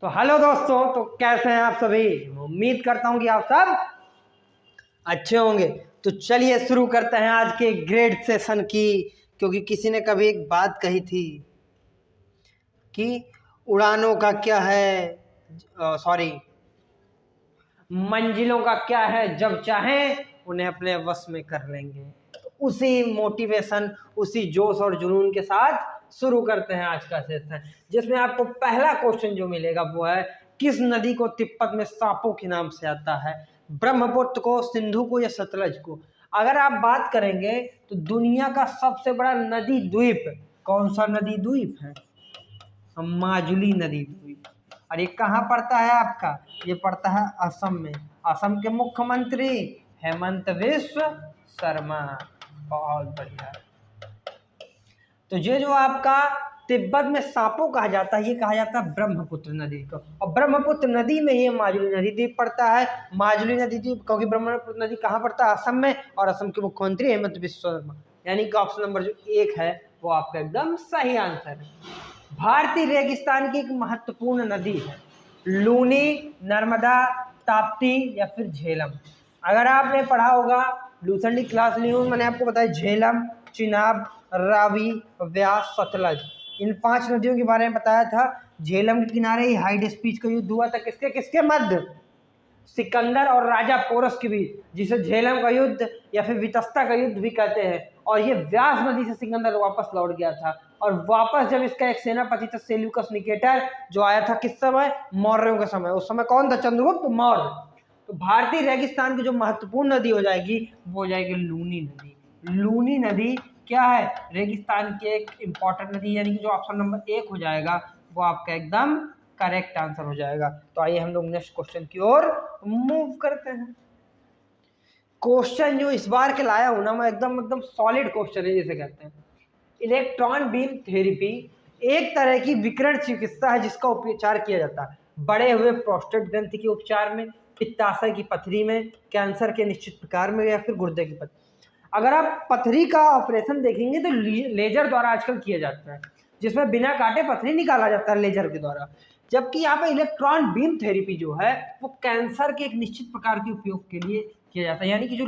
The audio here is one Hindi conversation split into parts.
तो हेलो दोस्तों, तो कैसे हैं आप सभी। उम्मीद करता हूं कि आप सब अच्छे होंगे। तो चलिए शुरू करते हैं आज के ग्रेड सेशन की। क्योंकि किसी ने कभी एक बात कही थी कि उड़ानों का क्या है, सॉरी, मंजिलों का क्या है, जब चाहें उन्हें अपने वश में कर लेंगे। तो उसी मोटिवेशन, उसी जोश और जुनून के साथ शुरू करते हैं आज का सेशन, जिसमें आपको पहला क्वेश्चन जो मिलेगा वो है, किस नदी को तिब्बत में सांपों के नाम से आता है? ब्रह्मपुत्र को, सिंधु को या सतलज को? अगर आप बात करेंगे तो दुनिया का सबसे बड़ा नदी द्वीप कौन सा नदी द्वीप है? माजुली नदी द्वीप। और ये कहाँ पड़ता है आपका? ये पड़ता है असम में। असम के मुख्यमंत्री हेमंत बिश्व शर्मा। बहुत बढ़िया। तो ये जो आपका तिब्बत में सांपों कहा जाता है, ये कहा जाता है ब्रह्मपुत्र नदी को। और ब्रह्मपुत्र नदी में ये माजुली नदी द्वीप पड़ता है। माजुली नदी द्वीप क्योंकि ब्रह्मपुत्र नदी कहाँ पड़ता है? असम में। और असम के मुख्यमंत्री हेमंत बिश्व शर्मा। यानी कि ऑप्शन नंबर जो 1 है वो आपका एकदम सही आंसर है। भारतीय रेगिस्तान की एक महत्वपूर्ण नदी है। लूनी, नर्मदा, ताप्ती या फिर झेलम। अगर आपने पढ़ा होगा लूसेंट की क्लास ली हूँ, मैंने आपको बताया झेलम, चिनाब, रावी, व्यास, सतलज, इन 5 नदियों के बारे में बताया था। झेलम के किनारे ही हाइड स्पीच का युद्ध हुआ था। किसके किसके मध्य? सिकंदर और राजा पोरस के बीच, जिसे झेलम का युद्ध या फिर वितस्ता का युद्ध भी कहते हैं। और ये व्यास नदी से सिकंदर वापस लौट गया था। और वापस जब इसका एक सेनापति था सेल्यूकस निकेटर, जो आया था किस समय? मौर्यों के समय। उस समय कौन था? चंद्रगुप्त मौर्य। तो भारतीय रेगिस्तान की जो महत्वपूर्ण नदी हो जाएगी वो हो जाएगी लूनी नदी। लूनी नदी क्या है? रेगिस्तान की एक इंपॉर्टेंट नदी, यानी कि जो ऑप्शन नंबर 1 हो जाएगा वो आपका एकदम करेक्ट आंसर हो जाएगा। तो आइए हम लोग नेक्स्ट क्वेश्चन की ओर मूव करते हैं। क्वेश्चन जो इस बार के लाया हूं ना मैं, एकदम सॉलिड क्वेश्चन है, जिसे कहते हैं इलेक्ट्रॉन बीम थेरेपी। एक तरह की विकिरण चिकित्सा है जिसका उपचार किया जाता है बढ़े हुए प्रोस्टेट ग्रंथि के उपचार में, पित्ताशय की पथरी में, कैंसर के निश्चित प्रकार में या फिर गुर्दे की पथरी। अगर आप पथरी का ऑपरेशन देखेंगे तो लेजर द्वारा आजकल किया जाता है, जिसमें बिना काटे पथरी निकाला जाता है लेजर के द्वारा। जबकि यहाँ पे इलेक्ट्रॉन बीम थेरेपी जो है वो कैंसर के एक निश्चित प्रकार के उपयोग के लिए किया जाता है। यानी कि जो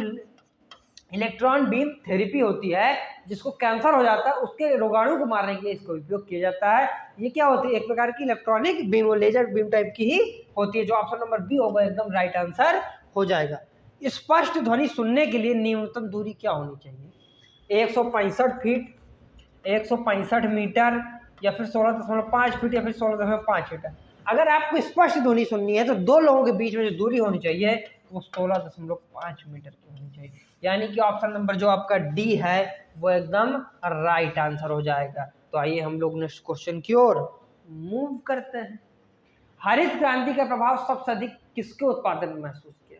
इलेक्ट्रॉन बीम थेरेपी होती है, जिसको कैंसर हो जाता है उसके रोगाणु को मारने के लिए इसका उपयोग किया जाता है। ये क्या होती है? एक प्रकार की electronic beam, laser beam type की ही होती है। जो ऑप्शन नंबर बी होगा एकदम राइट आंसर हो जाएगा। स्पष्ट ध्वनि सुनने के लिए न्यूनतम दूरी क्या होनी चाहिए? 165 फीट, 165 मीटर या फिर 16.5 फीट या फिर 16.5 मीटर। अगर आपको स्पष्ट ध्वनि सुननी है तो 2 लोगों के बीच में जो दूरी होनी चाहिए वो 16.5 मीटर की होनी चाहिए। यानी कि ऑप्शन नंबर जो आपका डी है वो एकदम राइट आंसर हो जाएगा। तो आइए हम लोग नेक्स्ट क्वेश्चन की ओर मूव करते हैं। हरित क्रांति का प्रभाव सबसे अधिक किसके उत्पादन में महसूस किया?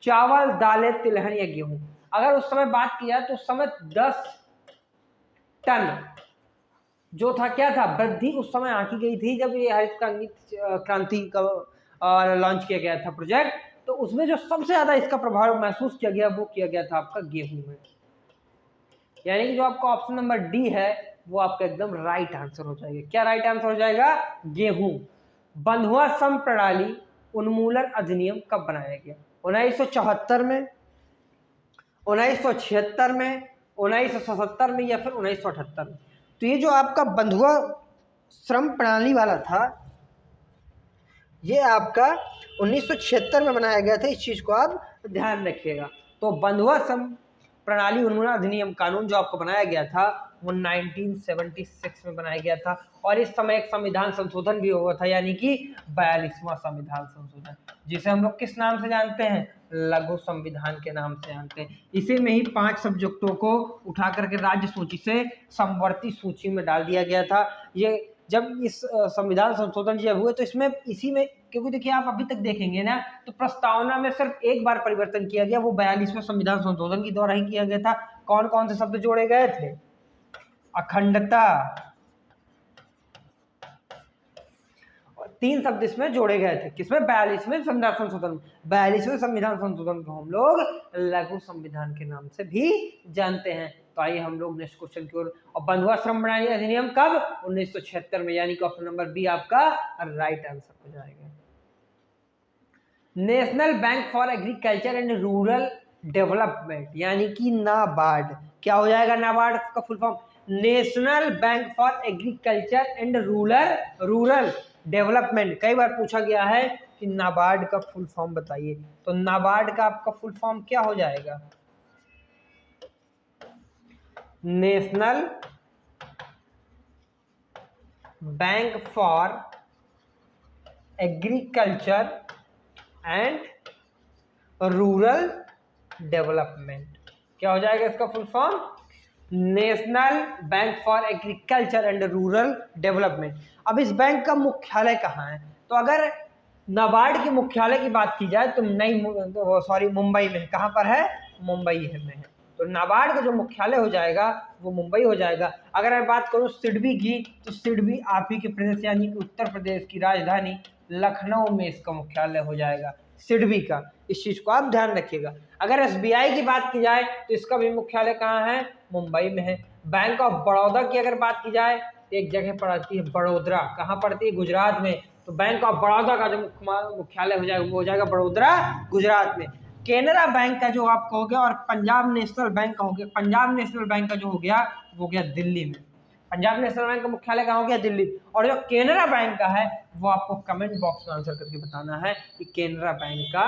चावल, दालें, तिलहन या गेहूं? अगर उस समय बात किया तो उस समय 10 टन जो था, क्या था, वृद्धि उस समय आंकी गई थी जब ये हरित क्रांति का लॉन्च किया गया था प्रोजेक्ट। तो उसमें जो सबसे ज्यादा इसका प्रभाव महसूस किया गया वो किया गया था आपका गेहूं में। यानी कि जो आपका ऑप्शन नंबर डी है वो आपका एकदम राइट आंसर हो जाएगा। क्या राइट आंसर हो जाएगा? गेहूं। बंधुआ सम प्रणाली उन्मूलन अधिनियम कब बनाया गया? 1974 में, 1976 में, 1977 में या फिर 1978 में? तो ये जो आपका बंधुआ श्रम प्रणाली वाला था ये आपका 1976 में बनाया गया था। इस चीज को आप ध्यान रखिएगा। तो बंधुआ श्रम प्रणाली उन्मूलन अधिनियम कानून जो आपको बनाया गया था वो 1976 में बनाया गया था। और इस समय एक संविधान संशोधन भी हुआ था, यानी कि 42वां संविधान संशोधन, जिसे हम लोग किस नाम से जानते हैं? लघु संविधान के नाम से जानते हैं। इसी में ही 5 सब्जेक्टों को उठा करके राज्य सूची से समवर्ती सूची में डाल दिया गया था। ये जब इस संविधान संशोधन जब हुए तो इसमें इसी में, क्योंकि देखिए आप अभी तक देखेंगे ना तो प्रस्तावना में सिर्फ एक बार परिवर्तन किया गया, वो 42वें संविधान संशोधन के द्वारा ही किया गया था। कौन कौन से शब्द जोड़े गए थे? अखंडता, और 3 शब्द इसमें जोड़े गए थे। किसमें? 42वें संविधान संशोधन। 42वें संविधान संशोधन को हम लोग लघु संविधान के नाम से भी जानते हैं। तो आइए हम लोग नेक्स्ट क्वेश्चन की ओर। और बंधुआश्रम प्रणाली अधिनियम कब? 1976 में, यानी कि ऑप्शन नंबर बी आपका राइट आंसर हो जाएगा। National bank for agriculture and rural development यानी कि नाबार्ड, क्या हो जाएगा नाबार्ड का full form? National bank for agriculture and rural development. कई बार पूछा गया है कि नाबार्ड का फुल फॉर्म बताइए, तो नाबार्ड का आपका फुल फॉर्म क्या हो जाएगा? National bank for agriculture and rural development. क्या हो जाएगा इसका full form? National bank for agriculture and rural development. अब इस बैंक का मुख्यालय कहाँ है? तो अगर नाबार्ड के मुख्यालय की बात की जाए तो मुंबई में। कहाँ पर है? मुंबई में है। तो नाबार्ड का जो मुख्यालय हो जाएगा वो मुंबई हो जाएगा। अगर मैं बात करूँ सिडबी की, तो सिडबी आप ही के प्रदेश यानी कि उत्तर प्रदेश की राजधानी लखनऊ में इसका मुख्यालय हो जाएगा, सिडबी का। इस चीज को आप ध्यान रखिएगा। अगर एसबीआई की बात की जाए तो इसका भी मुख्यालय कहाँ है? मुंबई में है। बैंक ऑफ बड़ौदा की अगर बात की जाए तो एक जगह पड़ती है बड़ोदरा। कहाँ पड़ती है? गुजरात में। तो बैंक ऑफ बड़ौदा का जो मुख्यालय हो जाएगा वो हो जाएगा बड़ोदरा, गुजरात में। केनरा बैंक का जो आपका हो गया, और पंजाब नेशनल बैंक का हो गया। पंजाब नेशनल बैंक का जो हो गया वो हो गया दिल्ली में। पंजाब नेशनल बैंक का मुख्यालय कहाँ हो गया? दिल्ली। और जो केनरा बैंक का है वो आपको कमेंट बॉक्स में आंसर करके बताना है कि केनरा बैंक का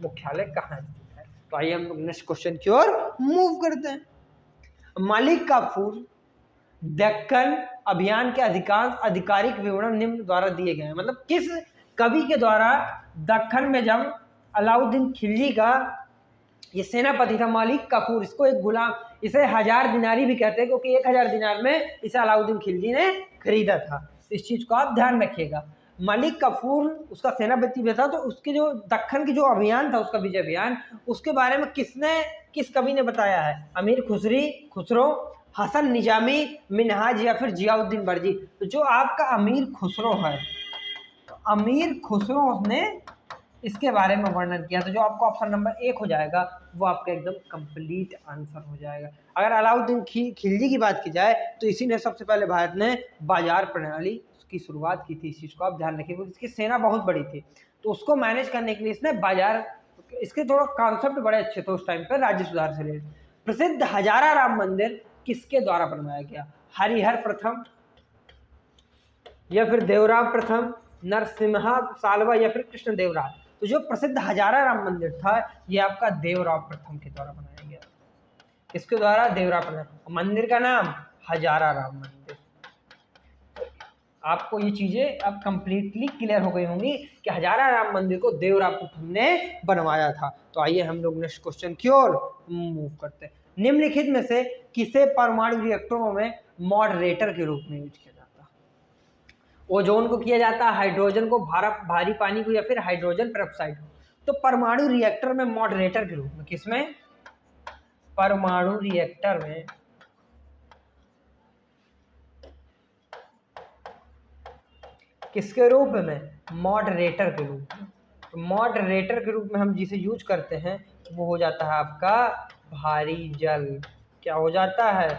मुख्यालय कहाँ स्थित है। तो आइए हम लोग नेक्स्ट क्वेश्चन की ओर मूव करते हैं। मलिक काफूर दक्कन अभियान के अधिकांश आधिकारिक विवरण निम्न द्वारा दिए गए हैं। मतलब किस कवि के द्वारा दक्कन में जब अलाउद्दीन खिलजी का ये सेनापति था मलिक काफूर, इसको एक गुलाम, इसे 1000 दिनारी भी कहते हैं क्योंकि 1000 दिनार में इसे अलाउद्दीन खिलजी ने खरीदा था। इस चीज को आप ध्यान रखिएगा। मलिक काफूर उसका सेनापति भी था, तो उसके जो दक्कन की जो अभियान था, उसका विजय अभियान, उसके बारे में किस कवि ने बताया है? अमीर खुसरो, हसन निजामी, मिनहाज या फिर जियाउद्दीन बर्जी। तो जो आपका अमीर खुसरो है, तो अमीर खुसरो ने इसके बारे में वर्णन किया। तो जो आपको ऑप्शन नंबर 1 हो जाएगा वो आपका एकदम कंप्लीट आंसर हो जाएगा। अगर अलाउद्दीन खिलजी की बात की जाए तो इसी ने सबसे पहले भारत में बाजार प्रणाली की शुरुआत की थी। इस चीज को आप ध्यान रखिए, इसकी सेना बहुत बड़ी थी, तो उसको मैनेज करने के लिए इसने बाजार, इसके थोड़ा कॉन्सेप्ट बड़े अच्छे थे उस टाइम पे, राज्य सुधार से रिलेटेड। प्रसिद्ध हजारा राम मंदिर किसके द्वारा बनवाया गया? हरिहर प्रथम या फिर देवराम प्रथम, नरसिम्हा सालवा या फिर कृष्णदेवराय। तो जो प्रसिद्ध हजारा राम मंदिर था ये आपका देवराम प्रथम के द्वारा बनाया गया। किसके द्वारा? देवराम प्रथम। मंदिर का नाम हजारा राम मंदिर। आपको ये चीजें अब कंप्लीटली क्लियर हो गई होंगी कि हजारा राम मंदिर को देवराम प्रथम ने बनवाया था। तो आइए हम लोग नेक्स्ट क्वेश्चन की ओर मूव करते हैं। निम्नलिखित में से किसे परमाणु रिएक्टरों में मॉडरेटर के रूप में यूज किया जाता है? ओजोन को किया जाता है, हाइड्रोजन को, भारी पानी को, या फिर हाइड्रोजन पेरोक्साइड को। तो परमाणु रिएक्टर में मॉडरेटर के रूप में किसमें? परमाणु रिएक्टर में किसके रूप में? मॉडरेटर के रूप में। तो मॉडरेटर के रूप में हम जिसे यूज करते हैं वो हो जाता है आपका भारी जल। क्या हो जाता है?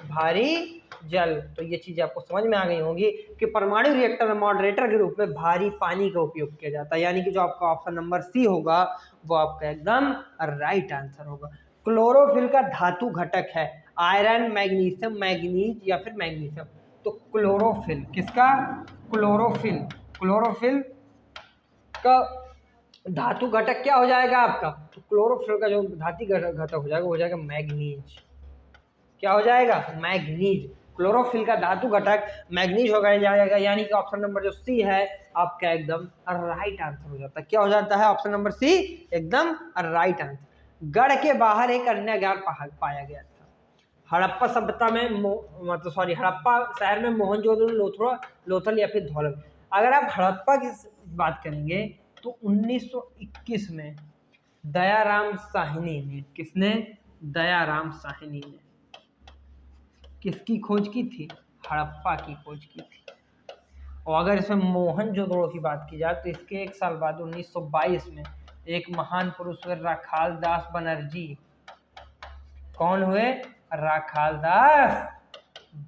भारी जल। तो ये चीज आपको समझ में आ गई होंगी कि परमाणु रिएक्टर में मॉडरेटर के रूप में भारी पानी का उपयोग किया जाता है, यानी कि जो आपका ऑप्शन नंबर सी होगा वो आपका एकदम राइट आंसर होगा। क्लोरोफिल का धातु घटक है आयरन, मैग्नीशियम, मैग्नीज या फिर मैग्नीशियम। तो क्लोरोफिल किसका? क्लोरोफिल का धातु घटक क्या हो जाएगा आपका? तो क्लोरोफिल का जो धातु घटक हो जाएगा वो हो जाएगा मैग्नीज। क्या हो जाएगा? मैग्नीज। क्लोरोफिल का धातु घटक मैग्नीज हो जाएगा, यानी कि ऑप्शन नंबर जो सी है आपका एकदम राइट आंसर हो जाता है। क्या हो जाता है? ऑप्शन नंबर सी एकदम राइट आंसर। गढ़ के बाहर एक अन्य ज्ञान पाया गया था। हड़प्पा सभ्यता में हड़प्पा शहर में मोहनजोदड़ो, लोथल या फिर धौलक। अगर आप हड़प्पा की बात करेंगे तो 1921 में दयाराम साहनी ने, किसने? दयाराम साहनी ने किसकी खोज की थी? हड़प्पा की खोज की थी। और अगर इसमें मोहनजोदड़ो की बात की जाए तो इसके एक साल बाद 1922 में एक महान पुरुष हुए राखाल दास बनर्जी। कौन हुए? राखालदास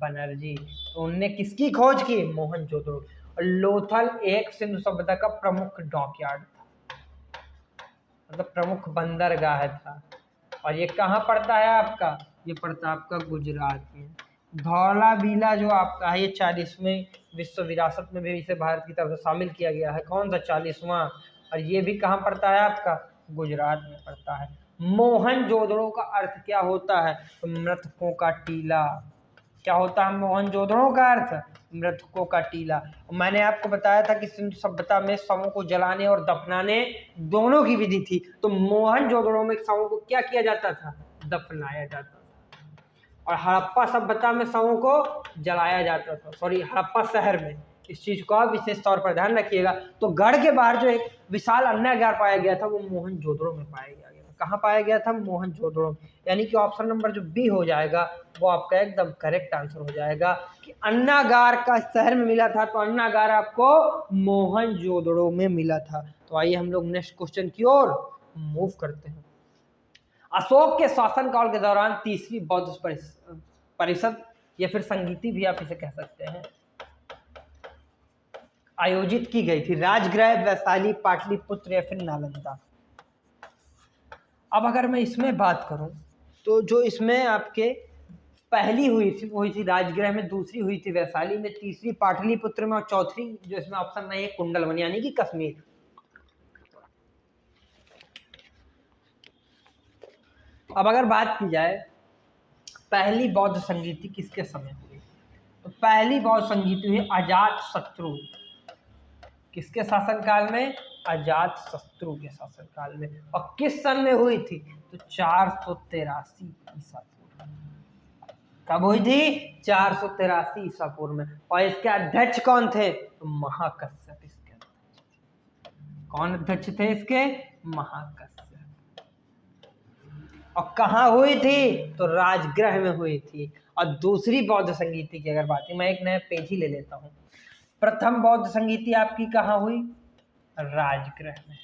बनर्जी। तो उनने किसकी खोज की? मोहनजोदड़ो। और लोथल एक सिंधु सभ्यता का प्रमुख डॉकयार्ड था, मतलब प्रमुख बंदरगाह था। और ये कहाँ पड़ता है आपका? ये पड़ता है आपका गुजरात में। धौलावीरा जो आपका है, ये 40वें विश्व विरासत में भी इसे भारत की तरफ से शामिल किया गया है। कौन सा? 40वां। और ये भी कहाँ पड़ता है आपका? गुजरात में पड़ता है। मोहनजोदड़ो का अर्थ क्या होता है? तो मृतकों का टीला। क्या होता है मोहनजोदड़ो का अर्थ? मृतकों का टीला। मैंने आपको बताया था कि सिंधु सभ्यता में शवों को जलाने और दफनाने दोनों की विधि थी। तो मोहनजोदड़ो में शवों को क्या किया जाता था? दफनाया जाता था। और हड़प्पा सभ्यता में शवों को जलाया जाता था। सॉरी, हड़प्पा शहर में। इस चीज को आप विशेष तौर पर ध्यान रखिएगा। तो गढ़ के बाहर जो एक विशाल अन्नागार पाया गया था वो मोहनजोदड़ो में पाया गया था। कहाँ पाया गया था? मोहनजोदड़ो में। यानी कि ऑप्शन नंबर जो बी हो जाएगा वो आपका एकदम करेक्ट आंसर हो जाएगा कि अन्नागार का शहर में मिला था। तो अन्नागार आपको मोहनजोदड़ो में मिला था। तो आइए हम लोग नेक्स्ट क्वेश्चन की ओर मूव करते हैं। अशोक के शासनकाल के दौरान तीसरी बौद्ध परिषद या फिर संगीति भी आप इसे कह सकते हैं, आयोजित की गई थी। राजगृह, वैशाली, पाटलिपुत्र या फिर नालंदा। अब अगर मैं इसमें बात करूं तो जो इसमें आपके पहली हुई थी वो हुई थी राजगृह में, दूसरी हुई थी वैशाली में, तीसरी पाटलिपुत्र में और चौथी जो इसमें ऑप्शन में है कुंडलवन यानी कि कश्मीर। अब अगर बात की जाए पहली बौद्ध संगीति किसके समय हुई, तो पहली बौद्ध संगीति हुई अजातशत्रु। किसके शासनकाल में? अजातशत्रु के शासनकाल में। और किस सन में हुई थी? तो 483 ईसा पूर्व। कब हुई थी? 483 ईसा पूर्व में। और इसके अध्यक्ष कौन थे? तो महाकश्यप इसके अध्यक्ष। कौन अध्यक्ष थे इसके? महाकश्यप। और कहाँ हुई थी? तो राजगृह में हुई थी। और दूसरी बौद्ध संगीति की अगर बात है, मैं एक नया पेज ही ले लेता हूँ। प्रथम बौद्ध संगीति आपकी कहाँ हुई? राजगृह में।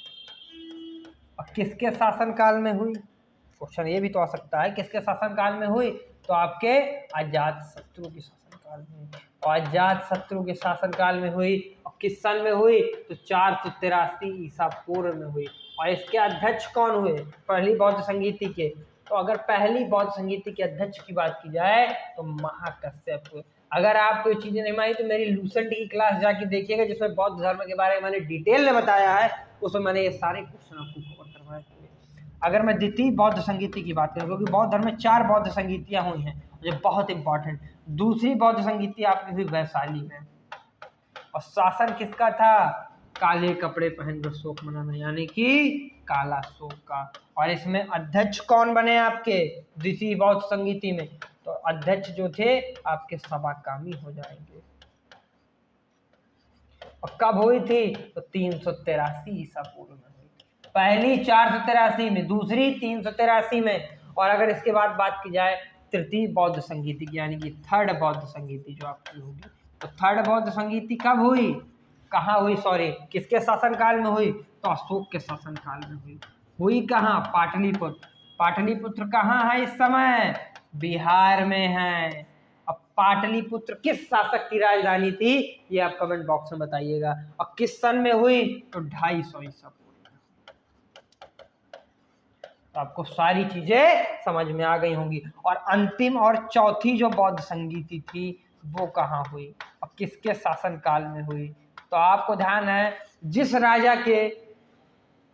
और किसके शासनकाल में हुई? क्वेश्चन ये भी तो आ सकता है, किसके शासनकाल में हुई? तो आपके अजातशत्रु के शासनकाल में। और अजातशत्रु के शासनकाल में हुई। और किस सन में हुई? तो 483 ईसा पूर्व में हुई। और इसके अध्यक्ष कौन हुए पहली बौद्ध संगीति के? तो अगर पहली बौद्ध संगीति के अध्यक्ष की बात की जाए तो महाकश्यप हुए। अगर आपको ये चीजें नहीं मानी तो मेरी लूसेंट की क्लास जाके देखिएगा जिसमें बौद्ध धर्म के बारे में मैंने डिटेल में बताया है, उसमें मैंने ये सारे क्वेश्चन आपको कवर करवाए हुए। अगर मैं द्वितीय बौद्ध संगीति की बात करूँ, क्योंकि बौद्ध धर्म में 4 बौद्ध संगीतियां हुई हैं जो बहुत इंपॉर्टेंट। दूसरी बौद्ध संगीति आपकी हुई वैशाली में। और शासन किसका था? काले कपड़े पहनकर शोक मनाना यानी कि काला शोक का। और इसमें अध्यक्ष कौन बने आपके द्वितीय बौद्ध संगीति में? तो अध्यक्ष जो थे आपके सबाकामी हो जाएंगे। और कब हुई थी? तो 383 ईसा पूर्व में हुई। पहली 483 में, दूसरी 383 में। और अगर इसके बाद बात की जाए तृतीय बौद्ध संगीति की यानी कि थर्ड बौद्ध संगीति जो आपकी होगी, तो थर्ड बौद्ध संगीति कब हुई? कहाँ हुई? सॉरी, किसके शासनकाल में हुई? तो अशोक के शासनकाल में हुई। हुई कहाँ? पाटलिपुत्र। पाटलिपुत्र कहाँ है इस समय? बिहार में है। अब पाटलिपुत्र किस शासक की राजधानी थी ये आप कमेंट बॉक्स में बताइएगा। और किस सन में हुई? तो 250 ईसा पूर्व। तो आपको सारी चीजें समझ में आ गई होंगी। और अंतिम और चौथी जो बौद्ध संगीति थी वो कहाँ हुई और किसके शासनकाल में हुई? तो आपको ध्यान है जिस राजा के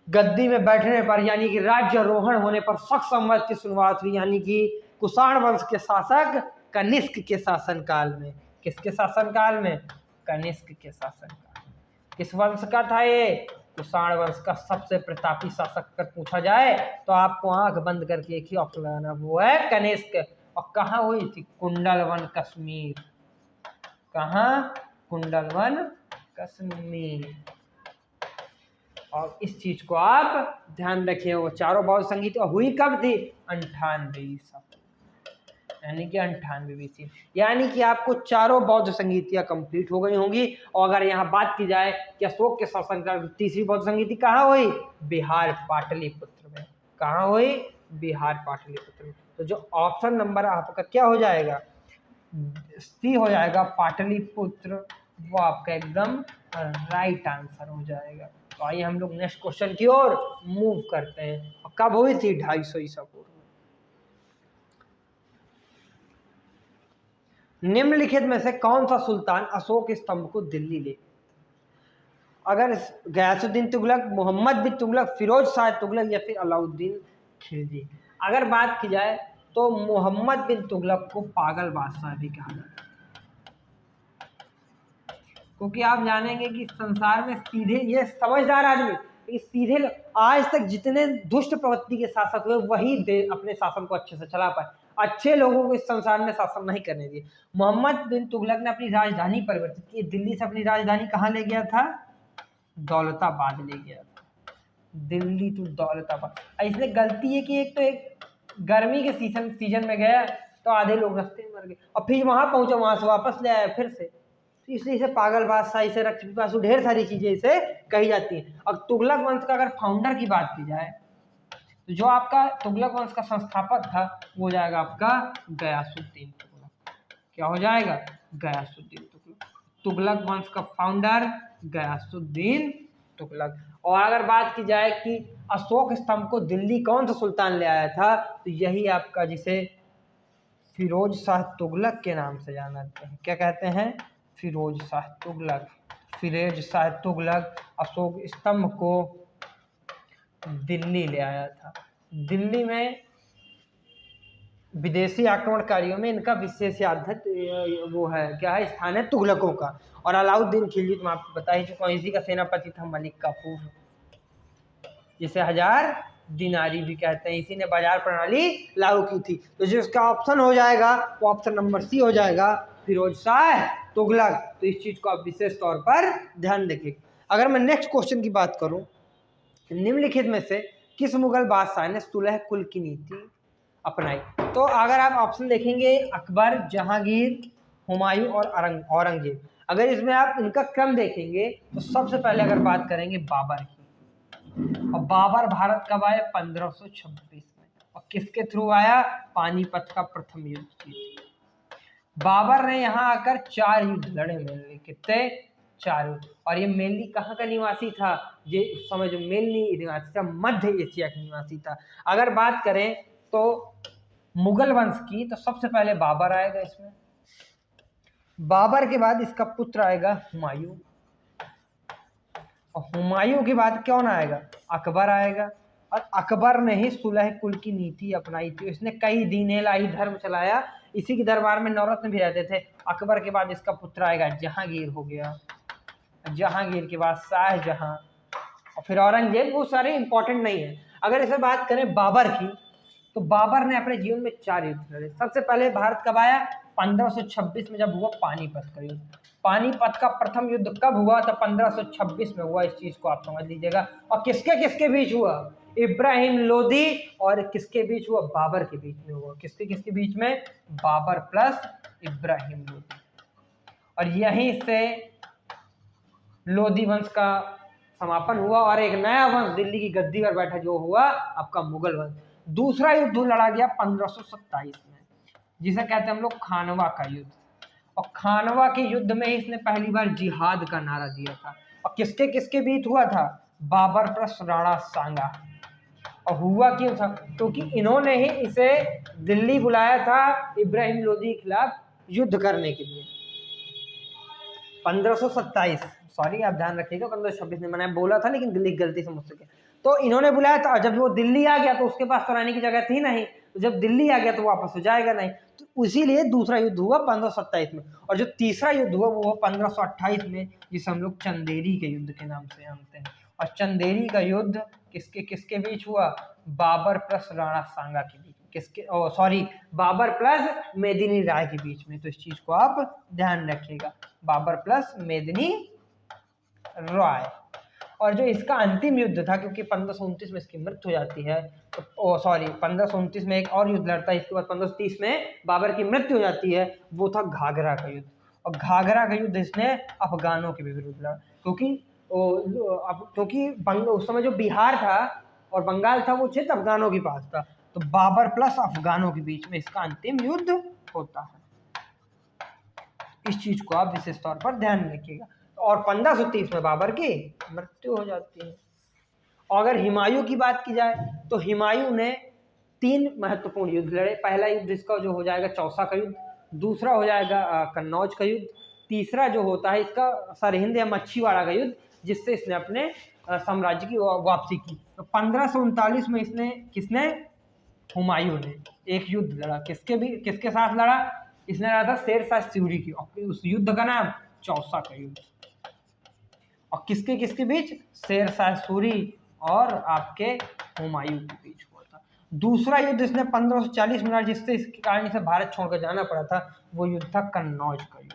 गद्दी में बैठने पर यानी कि राज्यारोहण होने पर शक संवत की शुरुआत हुई यानी कि कुषाण वंश के शासक कनिष्क के शासनकाल में। किसके शासनकाल में? कनिष्क के शासनकाल में। किस वंश का था ये? कुषाण वंश का सबसे प्रतापी शासक अगर पूछा जाए तो आपको आंख बंद करके एक ही ऑप्शन लगाना, वो है कनिष्क। और कहाँ हुई थी? कुंडलवन कश्मीर। कहाँ? कुंडलवन कश्मीर। और इस चीज को आप ध्यान रखिए। वो चारों बौद्ध संगीत हुई कब थी? 98 ईसा यानी कि 98 BC। यानी कि आपको चारों बौद्ध संगीतियां कंप्लीट हो गई होंगी। और अगर यहाँ बात की जाए कि अशोक के शासनकाल तीसरी बौद्ध संगीति कहाँ हुई? बिहार पाटलिपुत्र में। कहाँ हुई? बिहार पाटलिपुत्र में। तो जो ऑप्शन नंबर आपका क्या हो जाएगा, सी हो जाएगा, पाटलिपुत्र, वो आपका एकदम राइट आंसर हो जाएगा। तो आइए हम लोग नेक्स्ट क्वेश्चन की ओर मूव करते हैं। और कब हुई थी, 250 ईसा पूर्व में। निम्नलिखित में से कौन सा सुल्तान अशोक स्तंभ को दिल्ली ले, अगर गयासुद्दीन तुगलक, मोहम्मद बिन तुगलक, फिरोज शाह तुगलक या फिर अलाउद्दीन खिलजी। अगर बात की जाए तो मोहम्मद बिन तुगलक को पागल बादशाह भी कहा जाता है, क्योंकि आप जानेंगे कि संसार में सीधे, ये समझदार आदमी, सीधे आज तक जितने दुष्ट प्रवृत्ति के शासक हुए वही अपने शासन को अच्छे से चला पाए, अच्छे लोगों को इस संसार में शासन नहीं करने दिए। मोहम्मद बिन तुगलक ने अपनी राजधानी परिवर्तित की, दिल्ली से अपनी राजधानी कहाँ ले गया था, दौलताबाद ले गया था, दिल्ली टू दौलताबाद। इसलिए गलती है कि एक गर्मी के सीजन में गया तो आधे लोग रास्ते में मर गए, और फिर वहां पहुंचा, वहां से वापस ले आया फिर से, तो इसलिए इसे पागल बादशाह, इसे रक्षपिपासु, ढेर सारी चीजें इसे कही जाती हैं। और तुगलक वंश का अगर फाउंडर की बात की जाए तो जो आपका तुगलक वंश का संस्थापक था वो हो जाएगा आपका गयासुद्दीन तुगलक। क्या हो जाएगा, गयासुद्दीन तुगलक। तुगलक वंश का फाउंडर गयासुद्दीन तुगलक। और अगर बात की जाए कि अशोक स्तंभ को दिल्ली कौन सा सुल्तान ले आया था, तो यही आपका, जिसे फिरोज शाह तुगलक के नाम से जाना जाता है। क्या कहते हैं, फिरोज शाह तुगलक। फिरोज शाह तुगलक अशोक स्तंभ को दिल्ली ले आया था। दिल्ली में विदेशी आक्रमणकारियों में इनका विशेष वो है, क्या है, स्थान है तुगलकों का। और अलाउद्दीन खिलजी तो मैं आपको बता ही चुका हूँ, इसी का सेनापति था मलिक काफूर, जिसे 1000 दिनारी भी कहते हैं, इसी ने बाजार प्रणाली लागू की थी। तो जो इसका ऑप्शन हो जाएगा वो ऑप्शन नंबर सी हो जाएगा, फिरोज शाह तुगलक। तो इस चीज को आप विशेष तौर पर ध्यान रखिए। अगर मैं नेक्स्ट क्वेश्चन की बात करूं, निम्नलिखित में से किस मुगल बादशाह ने सुलह कुल की नीति अपनाई, तो अगर आप ऑप्शन देखेंगे, अकबर, जहांगीर, हुमायूं और औरंगजेब। अगर इसमें आप इनका क्रम देखेंगे तो सबसे पहले अगर बात करेंगे बाबर की, और बाबर भारत कब आए, 1526 में, और किसके थ्रू आया, पानीपत का प्रथम युद्ध जीत। बाबर ने यहाँ आकर 4 युद्ध लड़े मेनली, कितने, 4 युद्ध। और ये मेनली कहाँ का निवासी था, ये उस समय जो मेनली निवासी था मध्य एशिया का निवासी था। अगर बात करें तो मुगल वंश की, तो सबसे पहले बाबर आएगा इसमें, बाबर के बाद इसका पुत्र आएगा हुमायूं, और हुमायूं के बाद कौन आएगा, अकबर आएगा। और अकबर ने ही सुलह कुल की नीति अपनाई थी, इसने कई दीन इलाही धर्म चलाया, इसी के दरबार में नौरत्न भी रहते थे। अकबर के बाद इसका पुत्र आएगा जहांगीर, हो गया जहांगीर के बाद शाहजहां, और फिर औरंगजेब। वो सारे इंपॉर्टेंट नहीं है। अगर इसे बात करें बाबर की, तो बाबर ने अपने जीवन में 4 युद्ध लड़े। सबसे पहले भारत कब आया, 1526 में, जब हुआ पानीपत का युद्ध। पानीपत का प्रथम युद्ध कब हुआ, तो 1526 में हुआ, इस चीज को आप समझ लीजिएगा। और किसके किसके बीच हुआ, इब्राहिम लोदी और किसके बीच हुआ, बाबर के बीच में हुआ। किसके किसके बीच में, बाबर प्लस इब्राहिम लोदी। और यहीं से लोदी वंश का समापन हुआ और एक नया वंश दिल्ली की गद्दी पर बैठा, जो हुआ आपका मुगल वंश। दूसरा युद्ध लड़ा गया 1527 में, जिसे कहते हैं हम लोग खानवा का युद्ध। और खानवा के युद्ध में इसने पहली बार जिहाद का नारा दिया था। और किसके किसके बीच हुआ था, बाबर प्लस राणा सांगा। और हुआ क्यों था, क्योंकि इन्होंने ही इसे दिल्ली बुलाया था इब्राहिम लोदी के खिलाफ युद्ध करने के लिए। 1527, सॉरी आप ध्यान रखिएगा, 1526 में मैंने बोला था, लेकिन दिल्ली गलती से मुझसे किया। तो इन्होंने बुलाया था, जब वो दिल्ली आ गया तो उसके पास तो रहने की जगह थी नहीं, तो जब दिल्ली आ गया तो वापस हो जाएगा नहीं, तो इसीलिए दूसरा युद्ध हुआ 1527 में। और जो तीसरा युद्ध हुआ वो 1528 में, जिसे हम लोग चंदेरी के युद्ध के नाम से जानते हैं। और चंदेरी का युद्ध किसके किसके बीच हुआ, बाबर प्लस राणा सांगा के बीच, किसके, सॉरी, बाबर प्लस मेदिनी राय के बीच में। तो इस चीज को आप ध्यान रखिएगा, बाबर प्लस मेदिनी राय। और जो इसका अंतिम युद्ध था, क्योंकि 1529 में इसकी मृत्यु हो जाती है, तो सॉरी 1529 में एक और युद्ध लड़ता है, इसके बाद 1530 में बाबर की मृत्यु हो जाती है, वो था घाघरा का युद्ध। और घाघरा का युद्ध इसने अफगानों के विरुद्ध लड़ा, क्योंकि उस समय जो बिहार था और बंगाल था वो क्षेत्र अफगानों के पास था, तो बाबर प्लस अफगानों के बीच में इसका अंतिम युद्ध होता है। इस चीज को आप विशेष तौर पर ध्यान रखिएगा। और 1530 में बाबर की मृत्यु हो जाती है। और अगर हुमायूं की बात की जाए तो हुमायूं ने 3 महत्वपूर्ण युद्ध लड़े। पहला युद्ध इसका जो हो जाएगा चौसा का युद्ध, दूसरा हो जाएगा कन्नौज का युद्ध, तीसरा जो होता है इसका सरहिंद या मच्छीवाड़ा का युद्ध, जिससे इसने अपने साम्राज्य की वापसी की। तो 1539 में किसने हुमायूं ने एक युद्ध लड़ा। किसके साथ लड़ा? इसने लड़ा था शेरशाह सूरी की, और उस युद्ध का नाम चौसा का युद्ध। और किसके बीच? शेरशाह सूरी और आपके हुमायूं के बीच हुआ था। दूसरा युद्ध इसने 1540 में लड़ा, जिससे इसके कारण इसे भारत छोड़कर जाना पड़ा था। वो युद्ध था कन्नौज का युद्ध।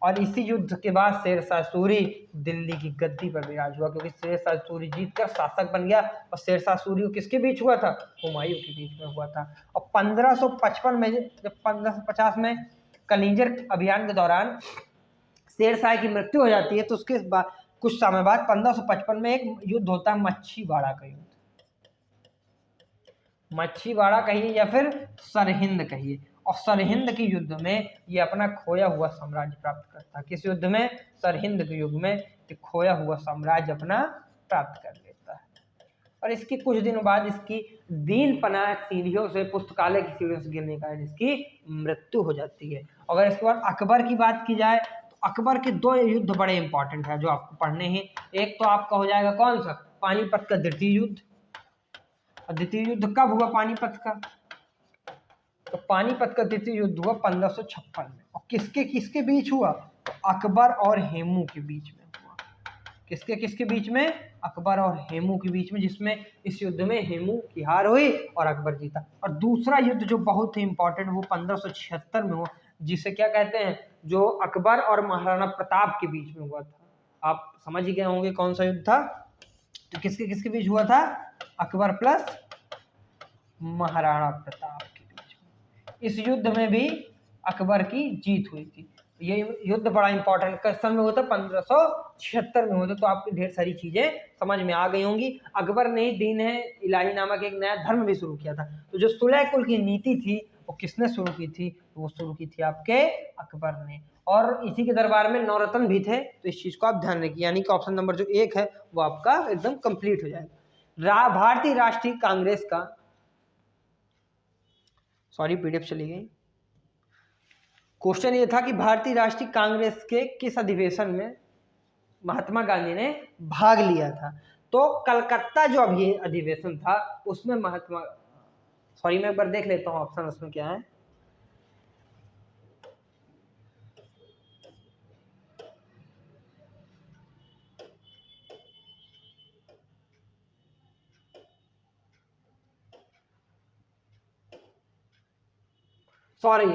और इसी युद्ध के बाद शेरशाह सूरी दिल्ली की गद्दी पर विराज हुआ, क्योंकि शेरशाह सूरी जीतकर शासक बन गया। और शेरशाह सूरी किसके बीच हुआ था? हुमायूं के बीच में हुआ था। और 1555 में, जब 1550 में कलिंजर अभियान के दौरान शेरशाह की मृत्यु हो जाती है, तो उसके बाद कुछ समय बाद 1555 में एक युद्ध होता है मच्छीवाड़ा का युद्ध। मच्छीवाड़ा कहिए या फिर सरहिंद कहिए। और सरहिंद के युद्ध में ये अपना खोया हुआ साम्राज्य प्राप्त करता है। किस युद्ध में? सरहिंद के युद्ध में ये खोया हुआ साम्राज्य अपना प्राप्त कर लेता है। और इसके कुछ दिनों बाद इसकी दीन पनाह सीढ़ियों से, पुस्तकालय की सीढ़ियों से गिरने के कारण इसकी मृत्यु हो जाती है। अगर इसके बाद अकबर की बात की जाए तो अकबर के 2 युद्ध बड़े इंपॉर्टेंट है जो आपको पढ़ने हैं। एक तो आपका हो जाएगा कौन सा? पानीपत का द्वितीय युद्ध। और द्वितीय युद्ध कब हुआ पानीपत का? तो पानीपत का द्वितीय युद्ध हुआ 1556 में। और किसके बीच हुआ? अकबर और हेमू के बीच में हुआ। किसके बीच में? अकबर और हेमू के बीच में, जिसमें इस युद्ध में हेमू की हार हुई और अकबर जीता। और दूसरा युद्ध जो बहुत ही इंपॉर्टेंट, वो 1576 में हुआ, जिसे क्या कहते हैं? जो अकबर और महाराणा प्रताप के बीच में हुआ था। आप समझ ही गए होंगे कौन सा युद्ध था। तो किसके बीच हुआ था? अकबर प्लस महाराणा प्रताप के बीच में। इस युद्ध में भी अकबर की जीत हुई थी। ये युद्ध बड़ा इंपॉर्टेंट क्वेश्चन में हुआ था, 1576 में हुआ था। तो आपको ढेर सारी चीजें समझ में आ गई होंगी। अकबर ने दीन है इलाही नामक एक नया धर्म भी शुरू किया था। तो जो सुलह कुल की नीति थी वो किसने शुरू की थी? वो शुरू की थी आपके अकबर ने। और इसी के दरबार में नवरत्न भी थे। तो इस चीज को आप ध्यान रखिए, यानी कि ऑप्शन नंबर जो 1 है वो आपका एकदम कंप्लीट हो जाएगा। भारतीय राष्ट्रीय कांग्रेस का, सॉरी पीडीएफ चली गई। क्वेश्चन ये था कि भारतीय राष्ट्रीय कांग्रेस के किस अधिवेशन में महात्मा गांधी ने भाग लिया था? तो कलकत्ता जो अभी अधिवेशन था उसमें सॉरी मैं एक बार देख लेता हूं ऑप्शन उसमें क्या है। सॉरी,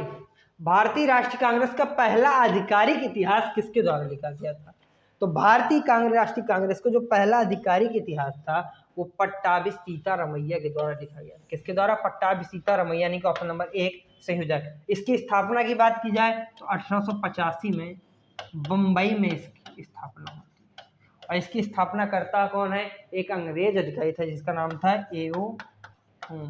भारतीय राष्ट्रीय कांग्रेस का पहला आधिकारिक इतिहास किसके द्वारा लिखा गया था? तो भारतीय राष्ट्रीय कांग्रेस का जो पहला आधिकारिक इतिहास था वो पट्टाभी सीतारमैया के द्वारा लिखा गया। किसके द्वारा? पट्टाभी सीतारमैया, यानी कि ऑप्शन नंबर 1 सही हो जाए। इसकी स्थापना की बात की जाए तो 1885 में बम्बई में इसकी स्थापना होती है। और इसकी स्थापना करता कौन है? एक अंग्रेज अधिकारी था जिसका नाम था एओ होम,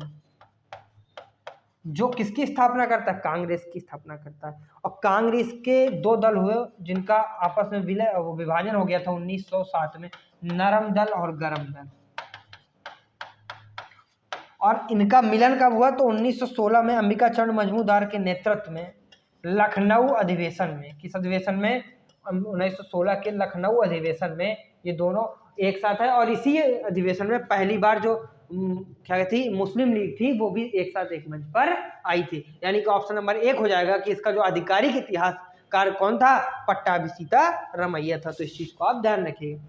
जो किसकी स्थापना करता है? कांग्रेस की स्थापना करता है। और कांग्रेस के 2 दल हुए जिनका आपस में विभाजन हो गया था 1907 में, नरम दल और गरम दल। और इनका मिलन कब हुआ? तो 1916 में अंबिका चरण मजमूदार के नेतृत्व में लखनऊ अधिवेशन में, किस अधिवेशन में? 1916 के लखनऊ अधिवेशन में ये दोनों एक साथ है। और इसी अधिवेशन में पहली बार जो क्या थी मुस्लिम लीग थी वो भी एक साथ एक मंच पर आई थी। यानी कि ऑप्शन नंबर 1 हो जाएगा कि इसका जो आधिकारिक इतिहासकार कौन था? पट्टाभी सीतारमैया था। तो इस चीज को आप ध्यान रखिएगा।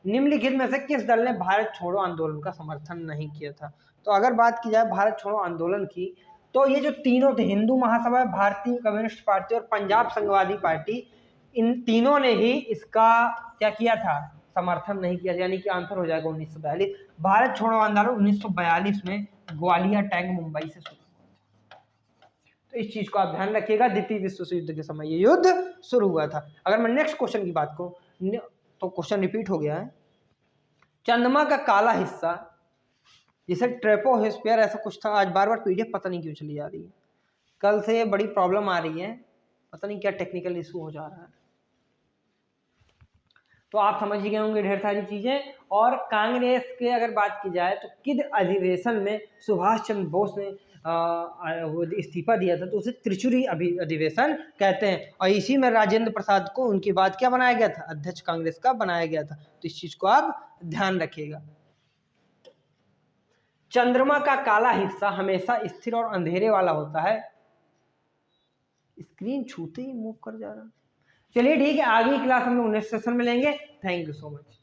निम्नलिखित में से किस दल ने भारत छोड़ो आंदोलन का समर्थन नहीं किया था? तो अगर बात की जाए भारत छोड़ो आंदोलन की, तो ये जो तीनों थे, हिंदू महासभा, भारतीय कम्युनिस्ट पार्टी और पंजाब संघवादी पार्टी, इन तीनों ने ही इसका क्या किया था? समर्थन नहीं किया। यानी कि आंसर हो जाएगा 1942। भारत छोड़ो आंदोलन 1942 में ग्वालियर टैंक मुंबई से शुरू हुआ था। तो इस चीज को आप ध्यान रखिएगा। द्वितीय विश्व युद्ध के समय ये युद्ध शुरू हुआ था। अगर मैं नेक्स्ट क्वेश्चन की बात करूं तो क्वेश्चन रिपीट हो गया है। चंद्रमा का काला हिस्सा जैसे ट्रेपोहेस्फीयर ऐसा कुछ था। आज बार बार पीडीएफ पता नहीं क्यों चली जा रही है, कल से ये बड़ी प्रॉब्लम आ रही है, पता नहीं क्या टेक्निकल इशू हो जा रहा है। तो आप समझ ही गए होंगे ढेर सारी चीजें। और कांग्रेस के अगर बात की जाए तो किस अधिवेशन में सुभाष चंद्र बोस ने वो इस्तीफा दिया था, तो उसे त्रिचुरी अधिवेशन कहते हैं। और इसी में राजेंद्र प्रसाद को उनके बाद क्या बनाया गया था, अध्यक्ष कांग्रेस का बनाया गया था। तो इस चीज को आप ध्यान रखिएगा। चंद्रमा का काला हिस्सा हमेशा स्थिर और अंधेरे वाला होता है। स्क्रीन छूते ही मूव कर जा रहा। चलिए ठीक है, आगे क्लास हम लोग नेक्स्ट सेशन में लेंगे। Thank you so much.